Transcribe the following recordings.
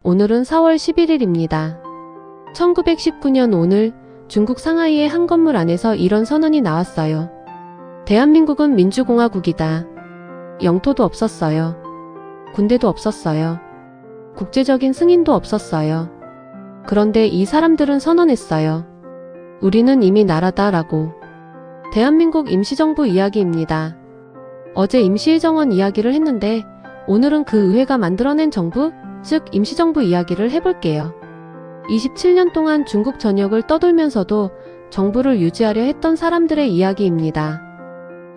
오늘은 4월 11일입니다. 1919년 오늘 중국 상하이의 한 건물 안에서 이런 선언이 나왔어요. 대한민국은 민주공화국이다. 영토도 없었어요. 군대도 없었어요. 국제적인 승인도 없었어요. 그런데 이 사람들은 선언했어요. 우리는 이미 나라다 라고. 대한민국 임시정부 이야기입니다. 어제 임시정원 이야기를 했는데 오늘은 그 의회가 만들어낸 정부, 즉 임시정부 이야기를 해볼게요. 27년 동안 중국 전역을 떠돌면서도 정부를 유지하려 했던 사람들의 이야기입니다.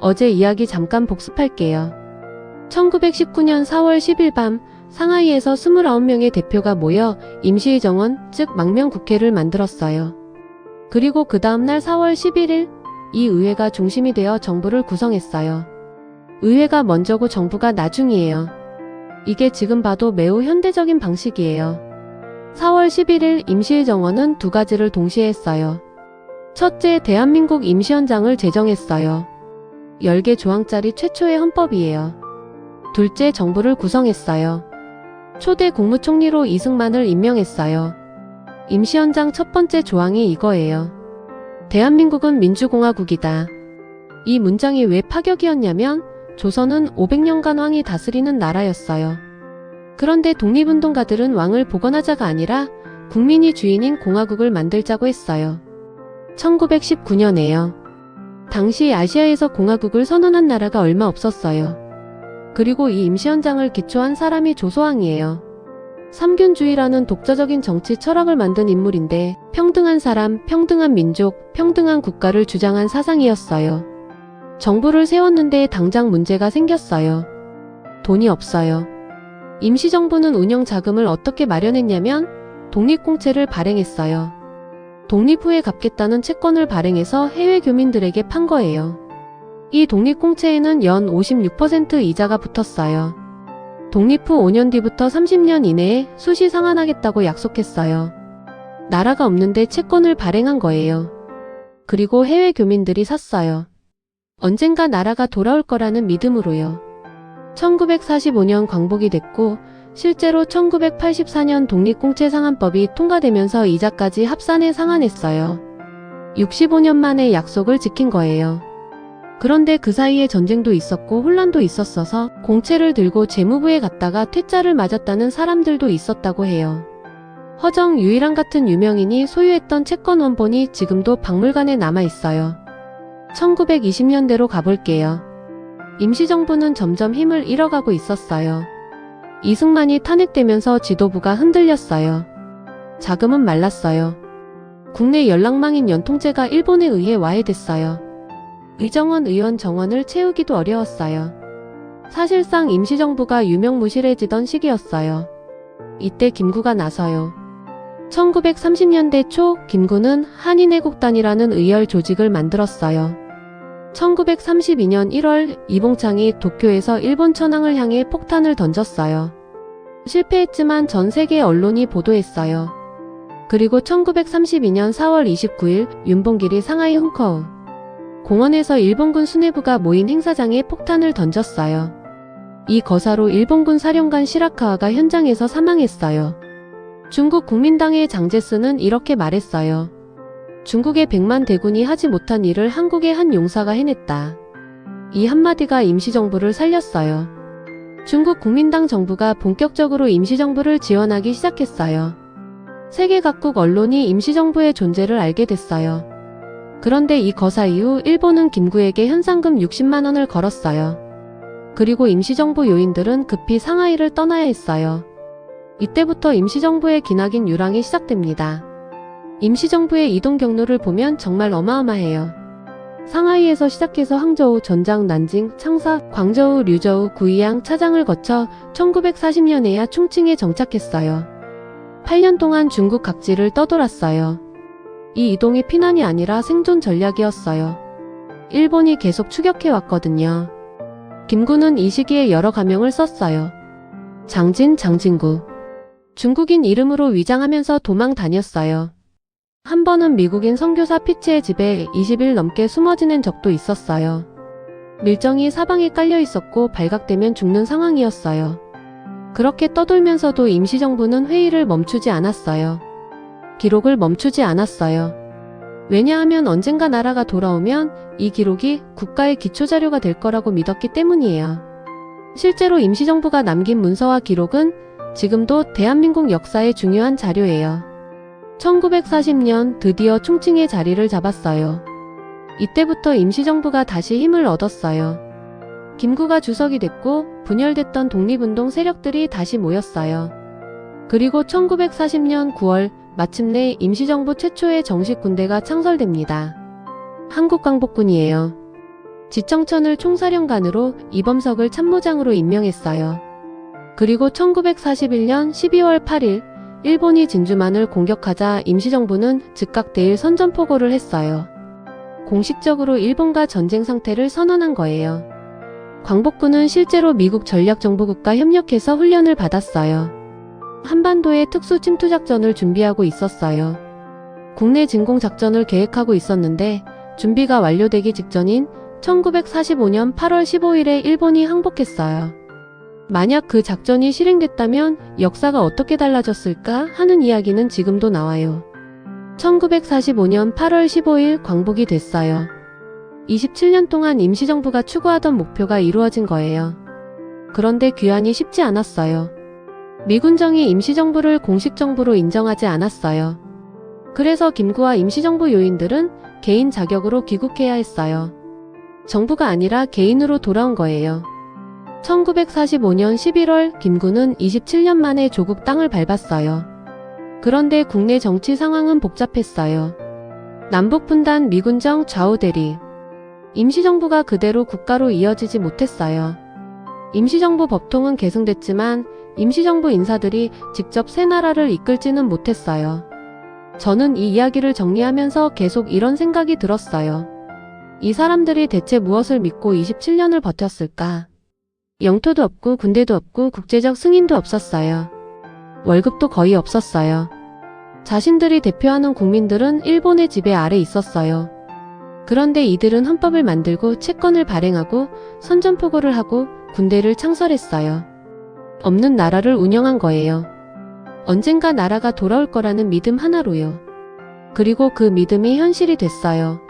어제 이야기 잠깐 복습할게요. 1919년 4월 10일 밤 상하이에서 29명의 대표가 모여 임시정원, 즉 망명국회를 만들었어요. 그리고 그 다음날 4월 11일 이 의회가 중심이 되어 정부를 구성했어요. 의회가 먼저고 정부가 나중이에요. 이게 지금 봐도 매우 현대적인 방식이에요. 4월 11일 임시정원은 두 가지를 동시에 했어요. 첫째, 대한민국 임시헌장을 제정했어요. 10개 조항짜리 최초의 헌법이에요. 둘째, 정부를 구성했어요. 초대 국무총리로 이승만을 임명했어요. 임시헌장 첫 번째 조항이 이거예요. 대한민국은 민주공화국이다. 이 문장이 왜 파격이었냐면 조선은 500년간 왕이 다스리는 나라였어요. 그런데 독립운동가들은 왕을 복원하자가 아니라 국민이 주인인 공화국을 만들자고 했어요. 1919년에요. 당시 아시아에서 공화국을 선언한 나라가 얼마 없었어요. 그리고 이 임시헌장을 기초한 사람이 조소왕이에요. 삼균주의라는 독자적인 정치 철학을 만든 인물인데 평등한 사람, 평등한 민족, 평등한 국가를 주장한 사상이었어요. 정부를 세웠는데 당장 문제가 생겼어요. 돈이 없어요. 임시정부는 운영 자금을 어떻게 마련했냐면 독립공채를 발행했어요. 독립 후에 갚겠다는 채권을 발행해서 해외 교민들에게 판 거예요. 이 독립공채에는 연 56% 이자가 붙었어요. 독립 후 5년 뒤부터 30년 이내에 수시 상환하겠다고 약속했어요. 나라가 없는데 채권을 발행한 거예요. 그리고 해외 교민들이 샀어요. 언젠가 나라가 돌아올 거라는 믿음으로요. 1945년 광복이 됐고 실제로 1984년 독립공채 상환법이 통과되면서 이자까지 합산해 상환했어요. 65년 만에 약속을 지킨 거예요. 그런데 그 사이에 전쟁도 있었고 혼란도 있었어서 공채를 들고 재무부에 갔다가 퇴짜를 맞았다는 사람들도 있었다고 해요. 허정 유일한 같은 유명인이 소유했던 채권 원본이 지금도 박물관에 남아있어요. 1920년대로 가볼게요. 임시정부는 점점 힘을 잃어가고 있었어요. 이승만이 탄핵되면서 지도부가 흔들렸어요. 자금은 말랐어요. 국내 연락망인 연통제가 일본에 의해 와해됐어요. 의정원 의원 정원을 채우기도 어려웠어요. 사실상 임시정부가 유명무실해지던 시기였어요. 이때 김구가 나서요. 1930년대 초 김구는 한인애국단이라는 의열 조직을 만들었어요. 1932년 1월 이봉창이 도쿄에서 일본 천황을 향해 폭탄을 던졌어요. 실패했지만 전 세계 언론이 보도했어요. 그리고 1932년 4월 29일 윤봉길이 상하이 홍커우 공원에서 일본군 수뇌부가 모인 행사장에 폭탄을 던졌어요. 이 거사로 일본군 사령관 시라카와가 현장에서 사망했어요. 중국 국민당의 장제스는 이렇게 말했어요. 중국의 100만 대군이 하지 못한 일을 한국의 한 용사가 해냈다. 이 한마디가 임시정부를 살렸어요. 중국 국민당 정부가 본격적으로 임시정부를 지원하기 시작했어요. 세계 각국 언론이 임시정부의 존재를 알게 됐어요. 그런데 이 거사 이후 일본은 김구에게 현상금 60만 원을 걸었어요. 그리고 임시정부 요인들은 급히 상하이를 떠나야 했어요. 이때부터 임시정부의 기나긴 유랑이 시작됩니다. 임시정부의 이동 경로를 보면 정말 어마어마해요. 상하이에서 시작해서 항저우, 전장, 난징, 창사, 광저우, 류저우, 구이양, 차장을 거쳐 1940년에야 충칭에 정착했어요. 8년 동안 중국 각지를 떠돌았어요. 이 이동이 피난이 아니라 생존 전략이었어요. 일본이 계속 추격해왔거든요. 김구는 이 시기에 여러 가명을 썼어요. 장진, 장진구. 중국인 이름으로 위장하면서 도망 다녔어요. 한 번은 미국인 선교사 피치의 집에 20일 넘게 숨어 지낸 적도 있었어요. 밀정이 사방에 깔려 있었고 발각되면 죽는 상황이었어요. 그렇게 떠돌면서도 임시정부는 회의를 멈추지 않았어요. 기록을 멈추지 않았어요. 왜냐하면 언젠가 나라가 돌아오면 이 기록이 국가의 기초자료가 될 거라고 믿었기 때문이에요. 실제로 임시정부가 남긴 문서와 기록은 지금도 대한민국 역사의 중요한 자료예요. 1940년 드디어 충칭의 자리를 잡았어요. 이때부터 임시정부가 다시 힘을 얻었어요. 김구가 주석이 됐고 분열됐던 독립운동 세력들이 다시 모였어요. 그리고 1940년 9월 마침내 임시정부 최초의 정식 군대가 창설됩니다. 한국광복군이에요. 지청천을 총사령관으로 이범석을 참모장으로 임명했어요. 그리고 1941년 12월 8일 일본이 진주만을 공격하자 임시정부는 즉각 대일 선전포고를 했어요. 공식적으로 일본과 전쟁 상태를 선언한 거예요. 광복군은 실제로 미국 전략정보국과 협력해서 훈련을 받았어요. 한반도의 특수 침투작전을 준비하고 있었어요. 국내 진공작전을 계획하고 있었는데 준비가 완료되기 직전인 1945년 8월 15일에 일본이 항복했어요. 만약 그 작전이 실행됐다면 역사가 어떻게 달라졌을까 하는 이야기는 지금도 나와요. 1945년 8월 15일 광복이 됐어요. 27년 동안 임시정부가 추구하던 목표가 이루어진 거예요. 그런데 귀환이 쉽지 않았어요. 미군정이 임시정부를 공식정부로 인정하지 않았어요. 그래서 김구와 임시정부 요인들은 개인 자격으로 귀국해야 했어요. 정부가 아니라 개인으로 돌아온 거예요. 1945년 11월 김구는 27년 만에 조국 땅을 밟았어요. 그런데 국내 정치 상황은 복잡했어요. 남북분단, 미군정, 좌우대리. 임시정부가 그대로 국가로 이어지지 못했어요. 임시정부 법통은 계승됐지만 임시정부 인사들이 직접 새 나라를 이끌지는 못했어요. 저는 이 이야기를 정리하면서 계속 이런 생각이 들었어요. 이 사람들이 대체 무엇을 믿고 27년을 버텼을까? 영토도 없고 군대도 없고 국제적 승인도 없었어요. 월급도 거의 없었어요. 자신들이 대표하는 국민들은 일본의 지배 아래 있었어요. 그런데 이들은 헌법을 만들고 채권을 발행하고 선전포고를 하고 군대를 창설했어요. 없는 나라를 운영한 거예요. 언젠가 나라가 돌아올 거라는 믿음 하나로요. 그리고 그 믿음이 현실이 됐어요.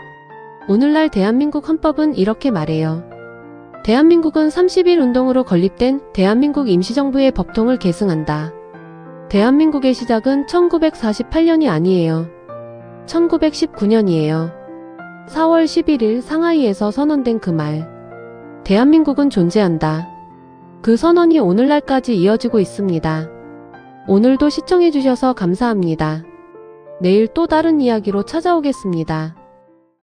오늘날 대한민국 헌법은 이렇게 말해요. 대한민국은 30일 운동으로 건립된 대한민국 임시정부의 법통을 계승한다. 대한민국의 시작은 1948년이 아니에요. 1919년이에요. 4월 11일 상하이에서 선언된 그 말. 대한민국은 존재한다. 그 선언이 오늘날까지 이어지고 있습니다. 오늘도 시청해주셔서 감사합니다. 내일 또 다른 이야기로 찾아오겠습니다.